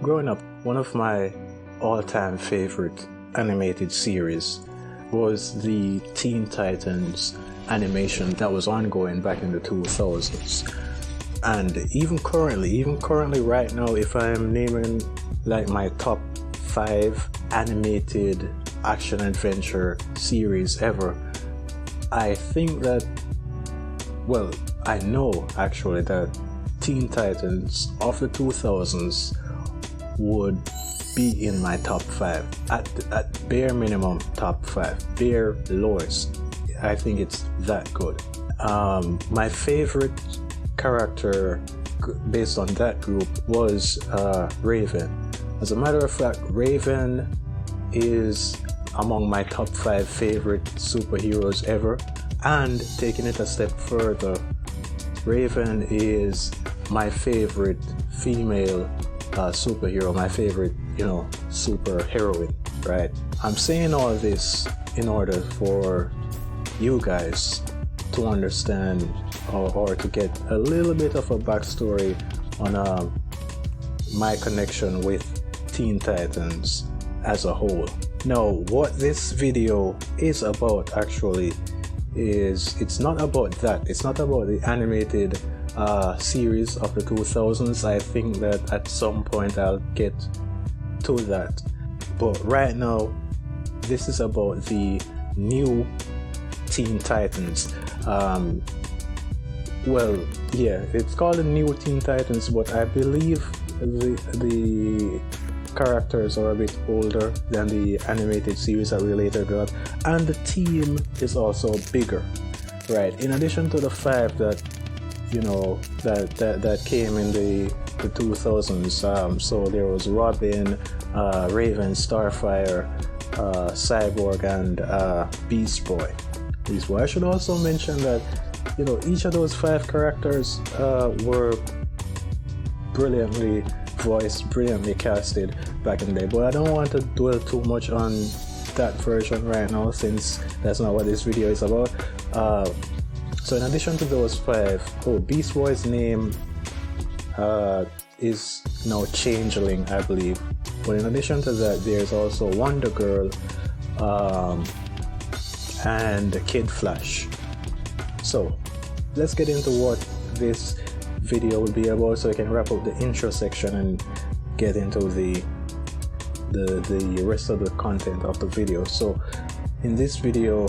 Growing up, one of my all-time favorite animated series was the Teen Titans animation that was ongoing back in the 2000s. And even currently right now, if I'm naming like my top 5 animated action adventure series ever, I think that, well, I know actually that Teen Titans of the 2000s would be in my top 5 at bare minimum. Top 5, bare lowest. I think it's that good. My favorite character based on that group was Raven. As a matter of fact, Raven is among my top 5 favorite superheroes ever, and taking it a step further, Raven is my favorite female superhero, my favorite, super heroine, right? I'm saying all this in order for you guys to understand or to get a little bit of a backstory on my connection with Teen Titans as a whole. Now, what this video is about actually is, it's not about that. It's not about the animated series of the 2000s. I think that at some point I'll get to that. But right now, this is about the new Teen Titans. Well, yeah, it's called the new Teen Titans, but I believe the characters are a bit older than the animated series that we later got, and the team is also bigger, right? In addition to the 5 that that came in the 2000s, so there was Robin, Raven, Starfire, Cyborg, and Beast Boy. I should also mention that each of those 5 characters were brilliantly voiced, brilliantly casted back in the day, but I don't want to dwell too much on that version right now, since that's not what this video is about. So in addition to those 5, Beast Boy's name is now Changeling, I believe, but in addition to that, there's also Wonder Girl and Kid Flash. So let's get into what this video will be about, so I can wrap up the intro section and get into the rest of the content of the video. So in this video,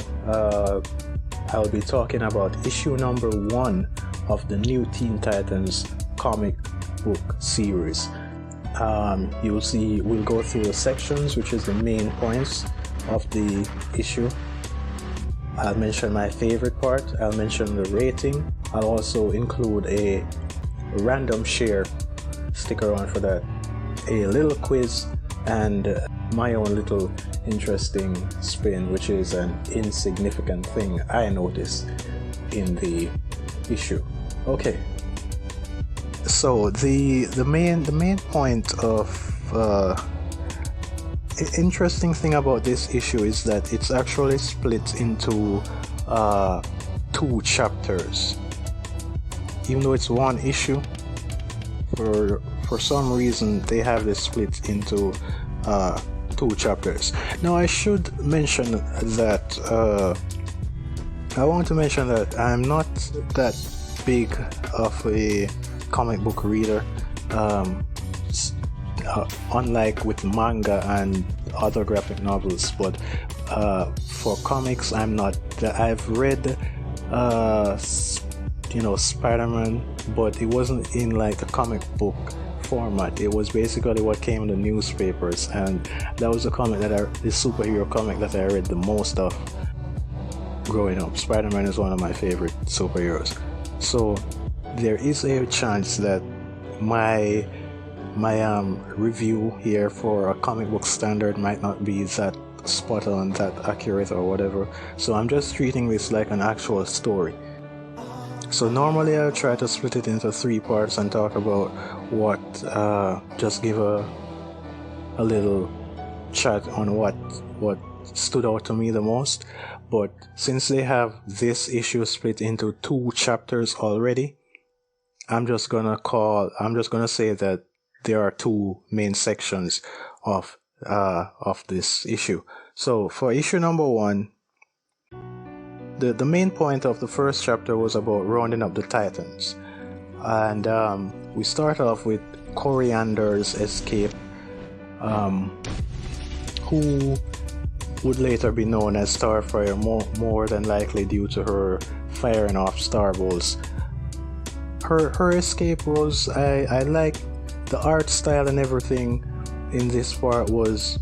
I'll be talking about issue number 1 of the new Teen Titans comic book series. You'll see we'll go through the sections, which is the main points of the issue. I'll mention my favorite part, I'll mention the rating, I'll also include a random share, stick around for that, a little quiz, and my own little interesting spin, which is an insignificant thing I noticed in the issue. Okay, so the main point of interesting thing about this issue is that it's actually split into 2 chapters. Even though it's one issue, for some reason they have this split into 2 chapters. Now I should mention that I want to mention that I'm not that big of a comic book reader, unlike with manga and other graphic novels, but for comics I'm not. I've read Spider-Man, but it wasn't in like a comic book format. It was basically what came in the newspapers, and that was the superhero comic that I read the most of growing up. Spider-Man is one of my favorite superheroes, so there is a chance that my review here for a comic book standard might not be that spot on, that accurate or whatever. So I'm just treating this like an actual story. So normally I try to split it into 3 parts and talk about what, just give a little chat on what stood out to me the most. But since they have this issue split into 2 chapters already, I'm just gonna say that there are two main sections of this issue. So for issue number 1, the main point of the first chapter was about rounding up the Titans, and we start off with Coriander's escape, who would later be known as Starfire, more than likely due to her firing off star bolts. Her escape was, I like the art style and everything in this part was,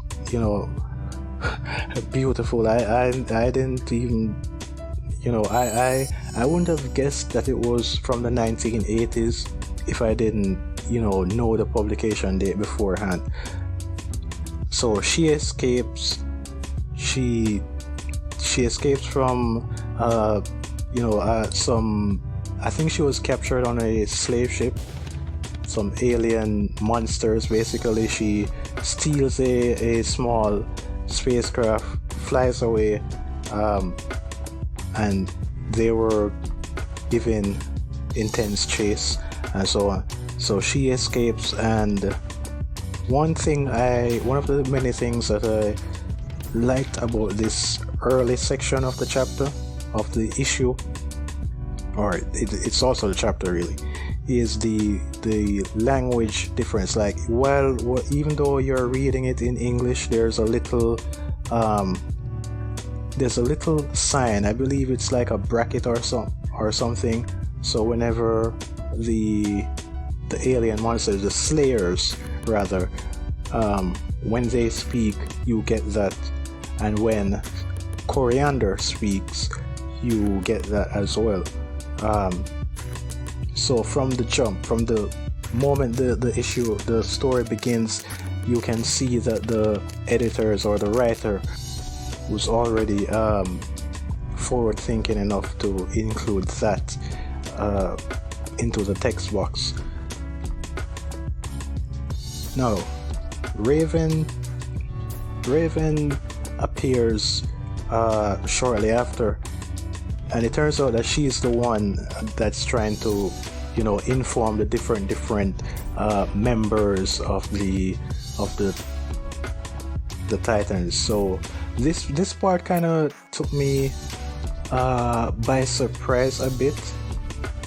beautiful. I didn't even, I wouldn't have guessed that it was from the 1980s if I didn't, know the publication date beforehand. So she escapes. She escapes from some, I think she was captured on a slave ship, some alien monsters. Basically, she steals a small spacecraft, flies away, and they were given intense chase and so on. So she escapes, and one of the many things that I liked about this early section of the chapter, of the issue, or it's also the chapter really, is the language difference. Like, even though you're reading it in English, there's a little sign. I believe it's like a bracket or something. So whenever the alien monsters, the slayers rather, when they speak, you get that, and when Coriander speaks, you get that as well. So from the jump, from the moment the story begins, you can see that the editors or the writer was already forward thinking enough to include that into the text box. Now, Raven appears shortly after, and it turns out that she's the one that's trying to, inform the different members of the Titans. So this part kind of took me by surprise a bit.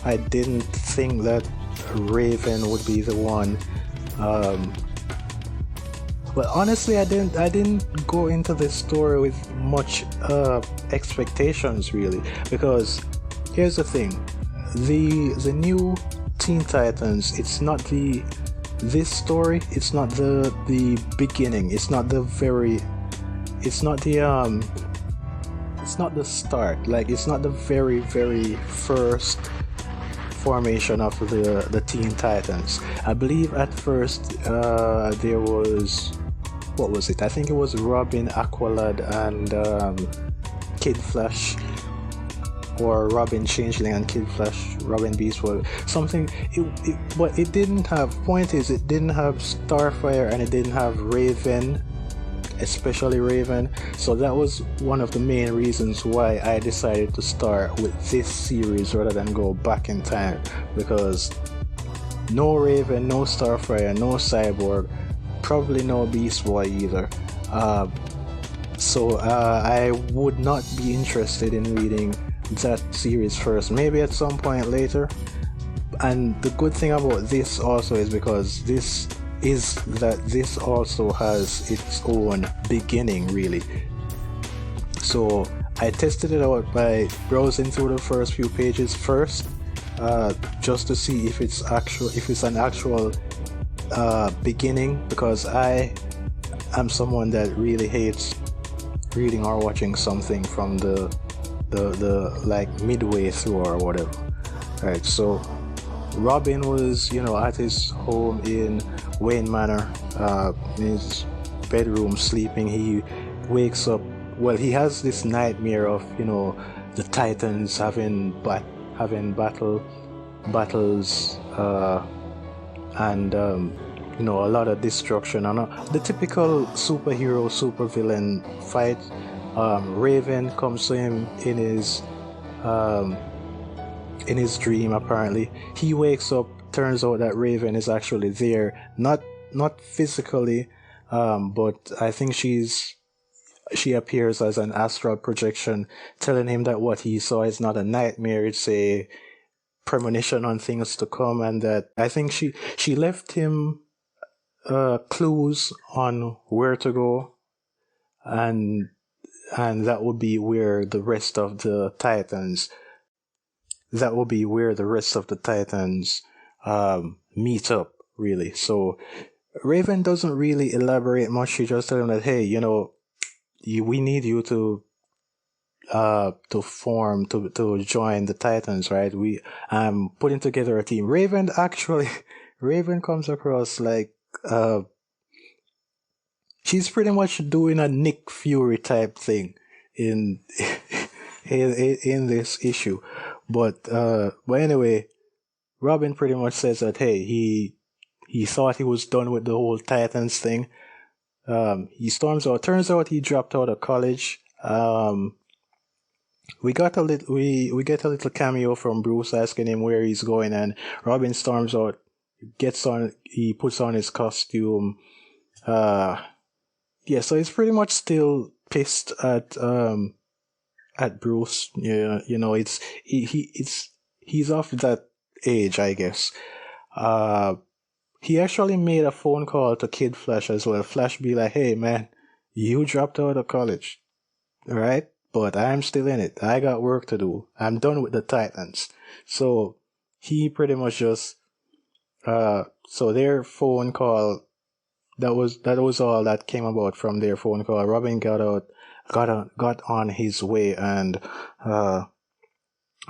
I didn't think that Raven would be the one. But honestly, I didn't go into this story with much expectations really, because here's the thing: the new Teen Titans, it's not this story. It's not the beginning. It's not the start. Like, it's not the very first formation of the Teen Titans. I believe at first there was, what was it? I think it was Robin, Aqualad, and Kid Flash, or Robin Changeling and Kid Flash, Robin Beast, or something. But it didn't have. Point is, it didn't have Starfire and it didn't have Raven, especially Raven. So that was one of the main reasons why I decided to start with this series rather than go back in time, because no Raven, no Starfire, no Cyborg, probably no Beast Boy either. So I would not be interested in reading that series first, maybe at some point later. And the good thing about this also is because this also has its own beginning really. So I tested it out by browsing through the first few pages first, just to see if it's an actual beginning, because I am someone that really hates reading or watching something from the like midway through or whatever. Right, so Robin was, at his home in Wayne Manor, in his bedroom sleeping. He wakes up, he has this nightmare of, the Titans having battles, and a lot of destruction, and the typical superhero supervillain fight. Raven comes to him in his dream. Apparently he wakes up turns out that Raven is actually there, not physically, but I think she appears as an astral projection, telling him that what he saw is not a nightmare, it's a premonition on things to come, and that I think she left him clues on where to go, and that would be where the rest of the Titans meet up, really. So Raven doesn't really elaborate much. She just tells him that, hey, we need you to join the Titans, right? I'm putting together a team. Raven comes across like she's pretty much doing a Nick Fury type thing in in this issue. But anyway, Robin pretty much says that, hey, he thought he was done with the whole Titans thing. He storms out. Turns out he dropped out of college. We get a little cameo from Bruce asking him where he's going, and Robin storms out, he puts on his costume. So he's pretty much still pissed at Bruce. Yeah, he's off that age, I guess. He actually made a phone call to Kid Flash as well. Flash be like, hey man, you dropped out of college, right? But I'm still in it. I got work to do. I'm done with the Titans. So he pretty much just so their phone call, that was all that came about from their phone call. Robin got on his way and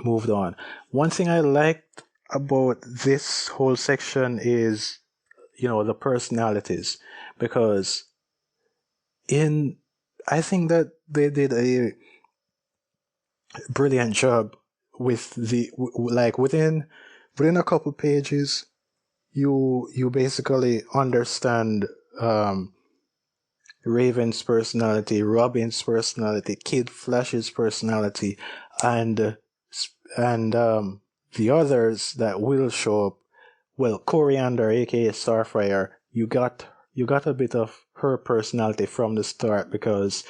moved on. One thing I liked about this whole section is, the personalities, because I think that they did a brilliant job with within a couple pages, you basically understand Raven's personality, Robin's personality, Kid Flash's personality, and the others that will show up. Well, Coriander, aka Starfire, you got a bit of her personality from the start, because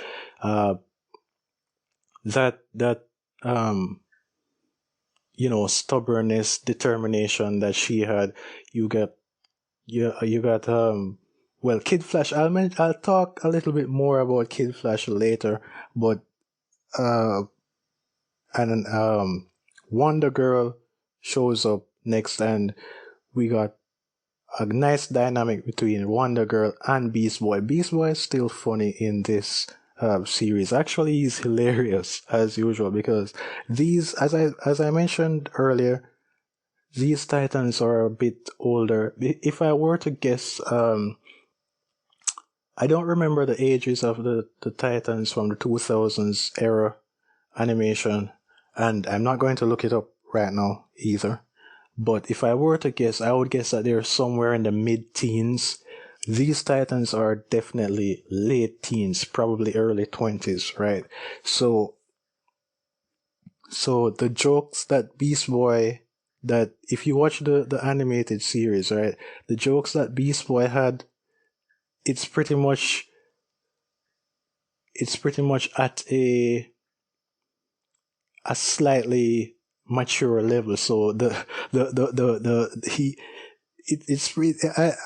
stubbornness, determination that she had, you got Kid Flash. I'll talk a little bit more about Kid Flash later, but Wonder Girl shows up next, and we got a nice dynamic between Wonder Girl and Beast Boy. Beast Boy is still funny in this series. Actually, he's hilarious as usual, because these, as I mentioned earlier, these Titans are a bit older. If I were to guess, I don't remember the ages of the Titans from the 2000s era animation, and I'm not going to look it up right now either. But if I were to guess, I would guess that they're somewhere in the mid-teens. These Titans are definitely late teens, probably early 20s, right? So the jokes that Beast Boy, that if you watch the animated series, right, the jokes that Beast Boy had, it's pretty much at a slightly mature level. So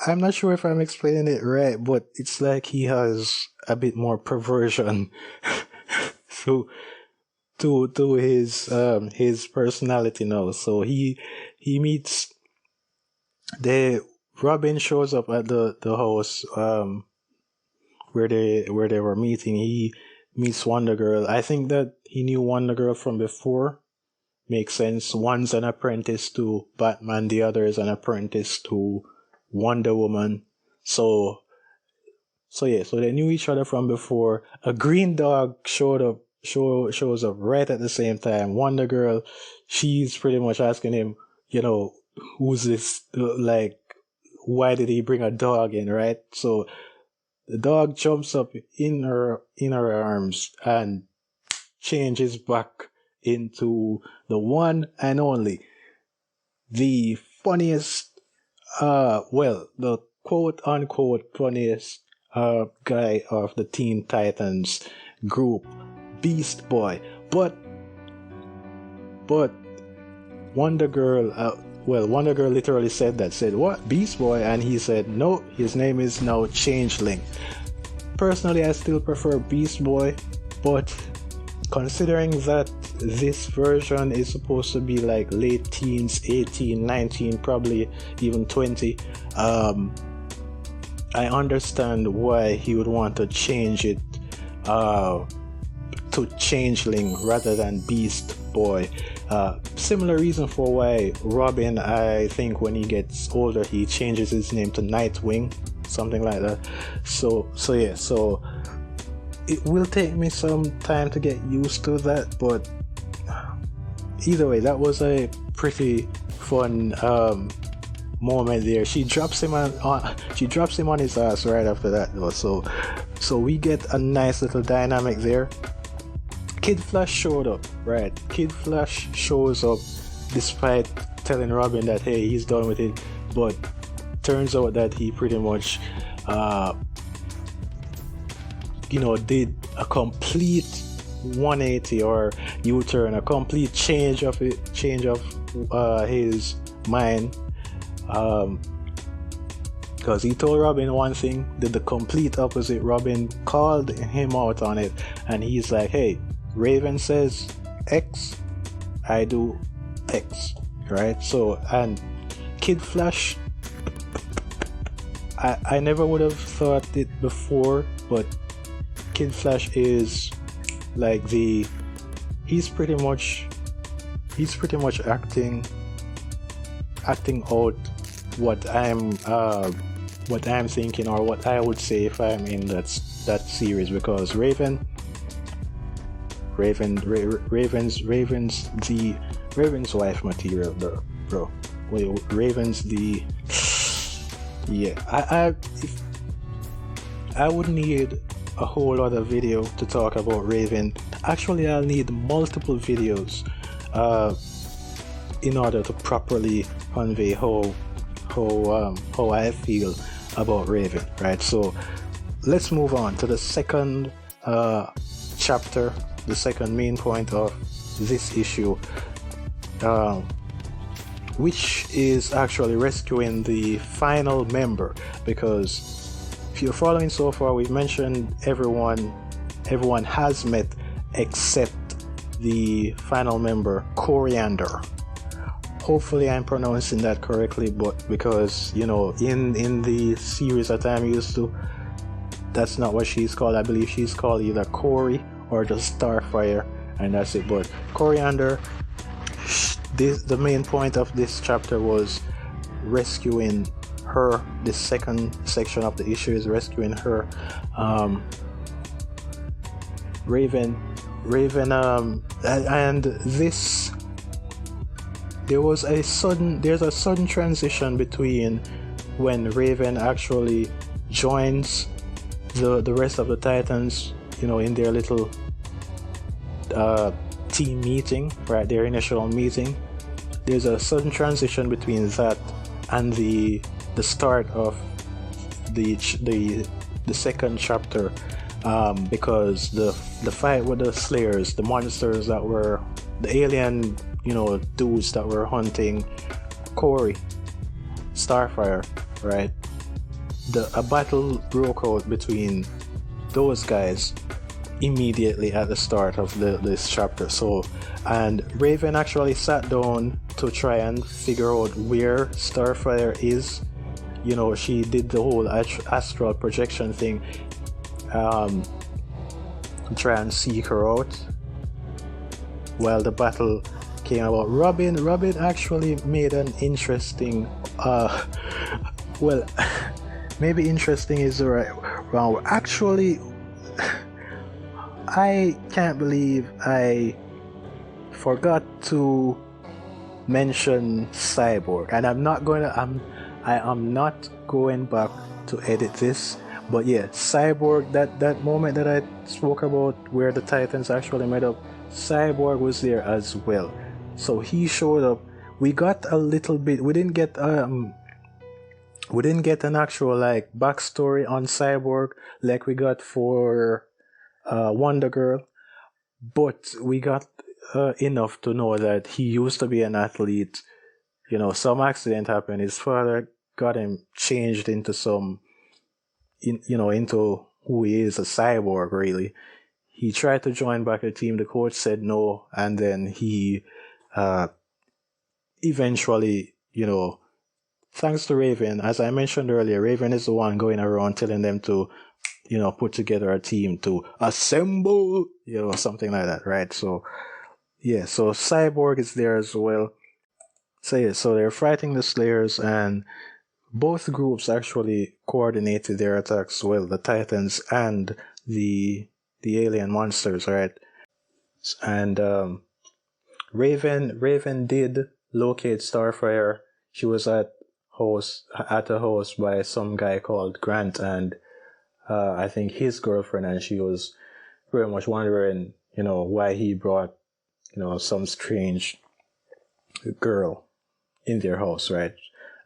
I'm not sure if I'm explaining it right, but it's like he has a bit more perversion to his personality now. So he meets Robin shows up at the house where they were meeting. He meets Wonder Girl. I think that he knew Wonder Girl from before. Makes sense. One's an apprentice to Batman, the other is an apprentice to Wonder Woman. So they knew each other from before. A green dog shows up right at the same time. Wonder Girl, she's pretty much asking him, who's this? Like, why did he bring a dog in, right? So the dog jumps up in her arms and changes back into the one and only, the funniest Well, the quote unquote funniest guy of the Teen Titans group, Beast Boy. But Wonder Girl, Wonder Girl literally said, "What, Beast Boy?" And he said, "No, his name is now Changeling." Personally, I still prefer Beast Boy, but considering that this version is supposed to be like late teens, 18, 19, probably even 20, I understand why he would want to change it to Changeling rather than Beast Boy. Similar reason for why Robin, I think when he gets older, he changes his name to Nightwing, something like that. So it will take me some time to get used to that, but either way, that was a pretty fun moment there. She drops him on his ass right after that, though. So we get a nice little dynamic there. Kid Flash showed up, right? Kid Flash shows up despite telling Robin that, hey, he's done with it, but turns out that he pretty much did a complete 180 or U-turn, a complete change of his mind, because he told Robin one thing, did the complete opposite. Robin called him out on it, and he's like, hey, Raven says X, I do X, right? So, and Kid Flash, I never would have thought it before, but Kid Flash is like he's pretty much acting out what I'm thinking, or what I would say if I'm in that series, because Raven's wife material, bro. Wait, Raven's the I would need a whole other video to talk about Raven. Actually, I'll need multiple videos in order to properly convey how I feel about Raven, right? So let's move on to the second chapter, the second main point of this issue, which is actually rescuing the final member. Because if you're following so far, we've mentioned everyone has met except the final member, Coriander. Hopefully I'm pronouncing that correctly, but because in the series that I'm used to, that's not what she's called. I believe she's called either Cori or just Starfire, and that's it. But Coriander, the main point of this chapter was rescuing her. The second section of the issue is rescuing her. Raven, and this, there's a sudden transition between when Raven actually joins the rest of the Titans, in their little team meeting, right? Their initial meeting. There's a sudden transition between that and the start of the second chapter, because the fight with the Slayers, the monsters that were the alien, dudes that were hunting Cori, Starfire, right? A battle broke out between those guys immediately at the start of this chapter. So, and Raven actually sat down to try and figure out where Starfire is. She did the whole astral projection thing, to try and seek her out while the battle came about. Robin actually made an interesting, maybe interesting is the right wrong. Actually, I can't believe I forgot to mention Cyborg, and I am not going back to edit this. But yeah, Cyborg, that moment that I spoke about where the Titans actually met up, Cyborg was there as well. So he showed up. We got a little bit, we didn't get we didn't get an actual like backstory on Cyborg like we got for Wonder Girl, but we got enough to know that he used to be an athlete. You know, some accident happened. His father got him changed into into who he is, a cyborg, really. He tried to join back the team. The coach said no, and then he uh, eventually, thanks to Raven, as I mentioned earlier, Raven is the one going around telling them to, put together a team to assemble, something like that, right? So, yeah, so Cyborg is there as well. So, yeah, so they're fighting the Slayers, and both groups actually coordinated their attacks well, the Titans and the alien monsters, right? And Raven did locate Starfire. She was at a house by some guy called Grant, and I think his girlfriend, and she was very much wondering, why he brought, some strange girl in their house, right?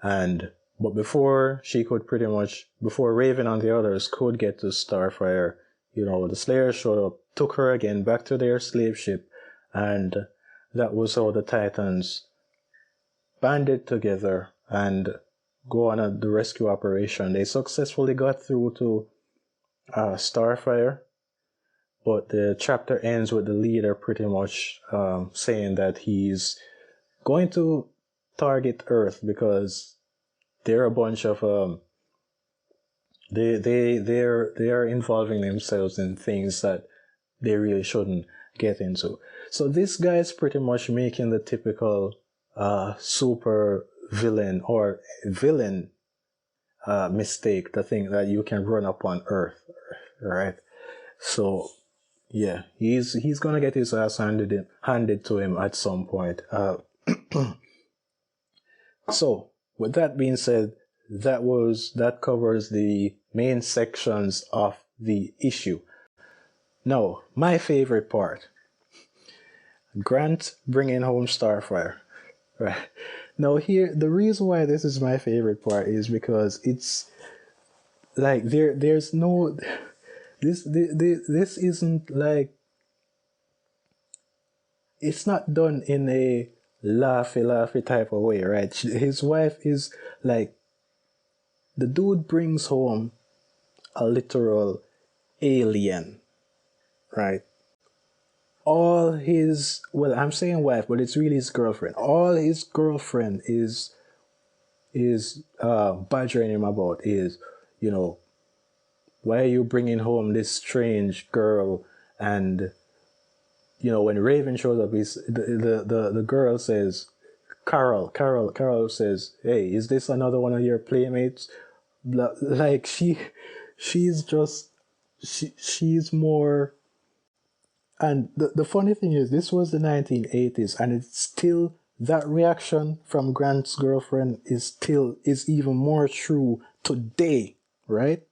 But before Raven and the others could get to Starfire, the Slayers showed up, took her again back to their slave ship, and that was how the Titans banded together and go on the rescue operation. They successfully got through to Starfire, but the chapter ends with the leader pretty much saying that he's going to target Earth because they're a bunch of they're involving themselves in things that they really shouldn't get into. So this guy is pretty much making the typical super villain or villain mistake, the thing that you can run up on Earth, right? So yeah, he's gonna get his ass handed to him at some point. So with that being said, that covers the main sections of the issue. Now, my favorite part, Grant bringing home Starfire. Right. Now here, the reason why this is my favorite part is because it's like there's no this isn't like, it's not done in a laughy type of way, right? His wife is like, the dude brings home a literal alien, right? I'm saying wife, but it's really his girlfriend. All his girlfriend is badgering him about is, why are you bringing home this strange girl? And when Raven shows up, the girl says, Carol says, hey, is this another one of your playmates? Like she's more. And the funny thing is, this was the 1980s, and it's still, that reaction from Grant's girlfriend is even more true today, right?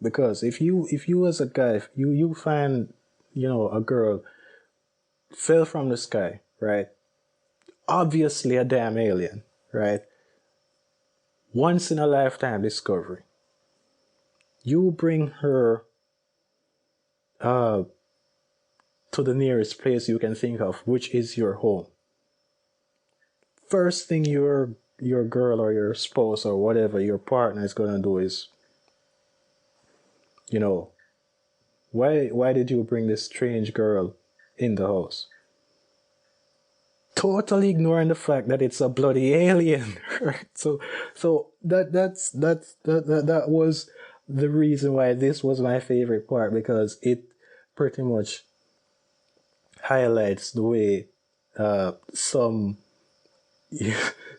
Because if you as a guy, if you find, a girl fell from the sky, right? Obviously a damn alien, right? Once in a lifetime discovery. You bring her to the nearest place you can think of, which is your home. First thing your girl or your spouse or whatever, your partner is gonna do is, why did you bring this strange girl in the house? Totally ignoring the fact that it's a bloody alien, right? So that was the reason why this was my favorite part, because it pretty much highlights the way some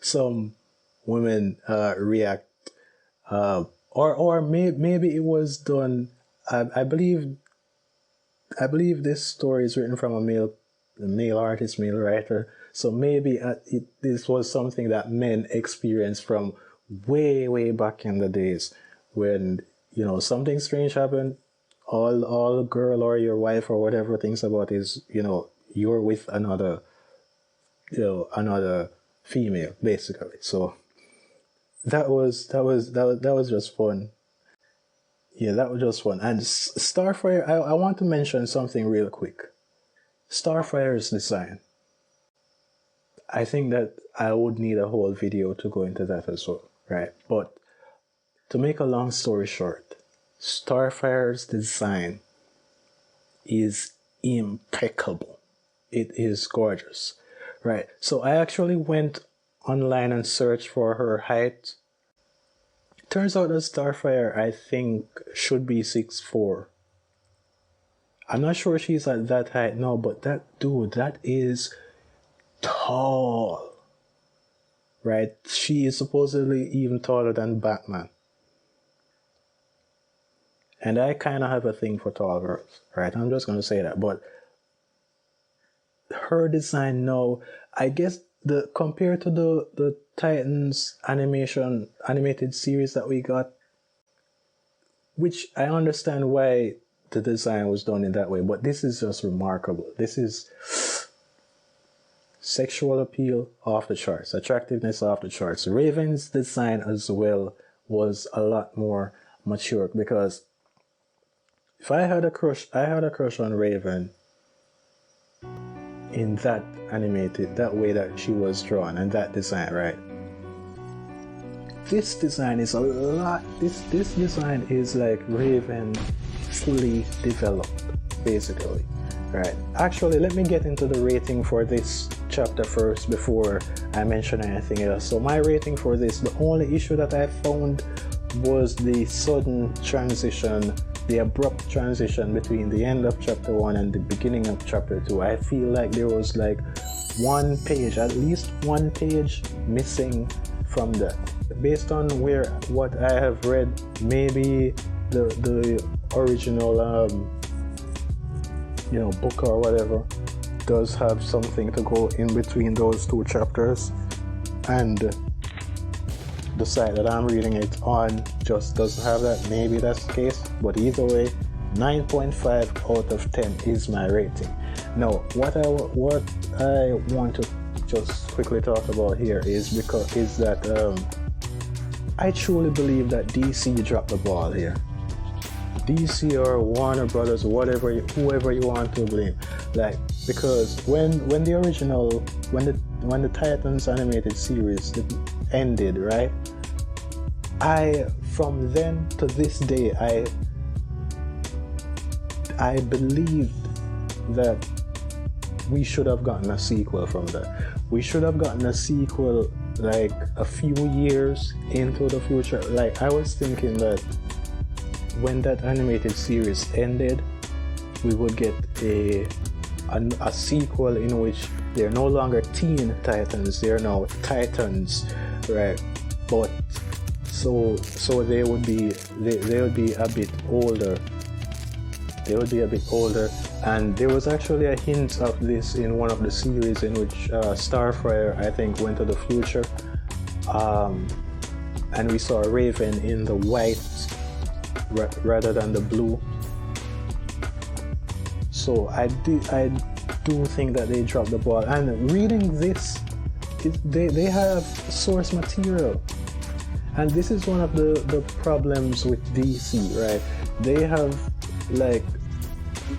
some women react, or maybe it was done. I believe this story is written from a male artist, male writer. So maybe this was something that men experienced from way back in the days when something strange happened. All girl or your wife or whatever thinks about is you're with another female, basically. So that was just fun. Yeah, that was just fun. And Starfire, I want to mention something real quick. Starfire's design. I think that I would need a whole video to go into that as well, right? But to make a long story short, Starfire's design is impeccable. It is gorgeous, right? So I actually went online and searched for her height. Turns out that Starfire, I think, should be 6'4". I'm not sure she's at that height now, but that is tall, right? She is supposedly even taller than Batman. And I kind of have a thing for tall girls, right? I'm just going to say that. But her design now, I guess, compared to the Titans animated series that we got, which I understand why the design was done in that way, but this is just remarkable. This is sexual appeal off the charts, attractiveness off the charts. Raven's design as well was a lot more mature, because if I had a crush on Raven in that way that she was drawn and that design, right? This design is a lot. This design is like Raven fully developed, basically, right? Actually, let me get into the rating for this chapter first before I mention anything else. So my rating for this, the only issue that I found was the sudden transition, the abrupt transition between the end of chapter 1 and the beginning of chapter 2. I feel like there was like at least one page missing from that. Based on what I have read, maybe the original book or whatever does have something to go in between those two chapters, and the site that I'm reading it on just doesn't have that. Maybe that's the case, but either way, 9.5 out of 10 is my rating. Now, what I want to just quickly talk about here is that I truly believe that DC dropped the ball here. DC or Warner Brothers, whoever you want to blame, because when the Titans animated series ended, right? From then to this day, I believed that we should have gotten a sequel from that. We should have gotten a sequel like a few years into the future. Like, I was thinking that when that animated series ended, we would get a sequel in which they're no longer Teen Titans, they're now Titans, right? But so they would be a bit older. And there was actually a hint of this in one of the series in which Starfire, I think, went to the future, and we saw Raven in the white rather than the blue. So I do think that they dropped the ball. And reading this, they have source material, and this is one of the problems with DC, right? They have, like,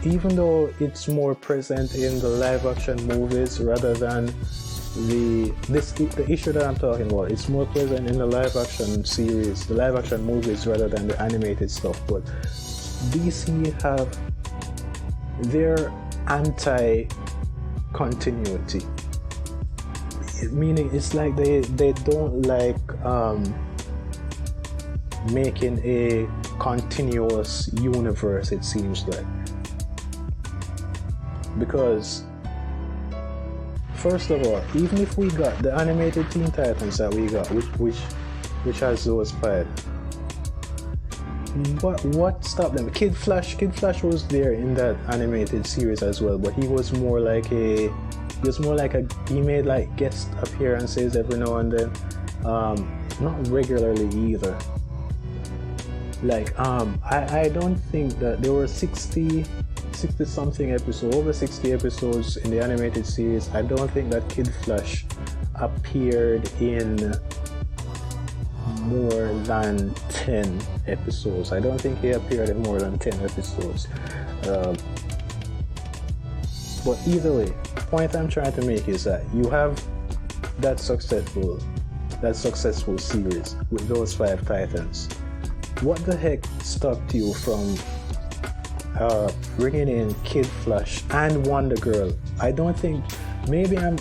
even though it's more present in the live action movies rather than the issue that I'm talking about, it's more present in the live action series, the live action movies rather than the animated stuff. But DC have their anti-continuity, meaning it's like they don't like making a continuous universe, it seems like. Because first of all, even if we got the animated Teen Titans that we got, which has those 5, what stopped them? Kid Flash was there in that animated series as well, but he made like guest appearances every now and then, not regularly either. Like, I don't think that there were 60 something episodes, over 60 episodes in the animated series. I don't think that Kid Flash appeared in more than 10 episodes. I don't think he appeared in more than 10 episodes. But either way, the point I'm trying to make is that you have that successful series with those 5 Titans. What the heck stopped you from bringing in Kid Flash and Wonder Girl? I don't think, maybe I'm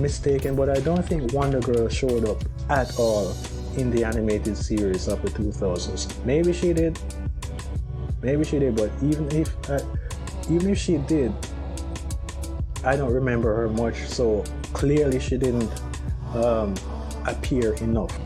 mistaken, but I don't think Wonder Girl showed up at all in the animated series of the 2000s. Maybe she did, but even if she did, I don't remember her much, so clearly she didn't appear enough